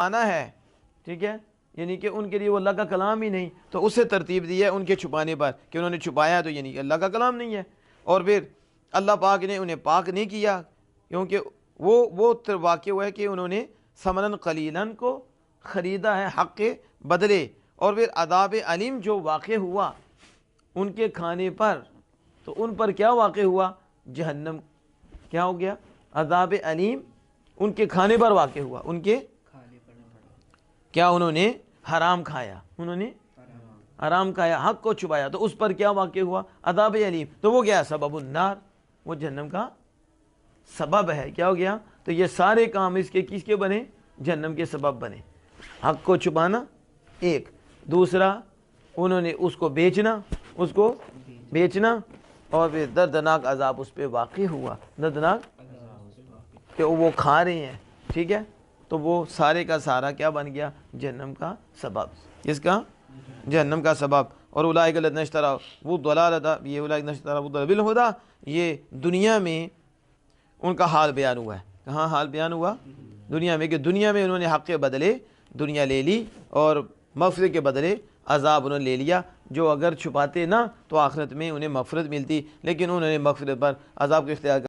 آنا ہے، ٹھیک ہے، یعنی کہ ان کے لیے وہ اللہ کا کلام ہی نہیں، تو اسے ترتیب دی ہے ان کے چھپانے پر کہ انہوں نے چھپایا تو یعنی کہ اللہ کا کلام نہیں ہے۔ اور پھر اللہ پاک نے انہیں پاک نہیں کیا، کیونکہ وہ واقع ہوا ہے کہ انہوں نے ثمناً قلیلاً کو خریدا ہے حق کے بدلے، اور پھر عذاب علیم جو واقع ہوا ان کے کھانے پر، تو ان پر کیا واقع ہوا؟ جہنم کیا ہو گیا؟ عذاب علیم ان کے کھانے پر واقع ہوا، ان کے کیا انہوں نے حرام کھایا، انہوں نے حرام کھایا، حق کو چھپایا، تو اس پر کیا واقع ہوا؟ عذاب علیم۔ تو وہ کیا؟ سبب النار، وہ جہنم کا سبب ہے۔ کیا ہو گیا؟ تو یہ سارے کام اس کے کس کے بنے؟ جہنم کے سبب بنے۔ حق کو چھپانا ایک، دوسرا انہوں نے اس کو بیچنا، اور پھر دردناک عذاب اس پہ واقع ہوا، دردناک کہ وہ کھا رہے ہیں، ٹھیک ہے، تو وہ سارے کا سارا کیا بن گیا؟ جہنم کا سبب۔ اس کا جہنم کا سبب۔ اور اولئک الذین اشتروا الضلالۃ، یہ اولئک الذین اشتروا الضلالۃ بالہدی، یہ دنیا میں ان کا حال بیان ہوا ہے۔ کہاں حال بیان ہوا؟ دنیا میں، کہ دنیا میں انہوں نے حق کے بدلے دنیا لے لی، اور مغفرت کے بدلے عذاب انہوں نے لے لیا، جو اگر چھپاتے نہ تو آخرت میں انہیں مغفرت ملتی، لیکن انہوں نے مغفرت پر عذاب کو اختیار کر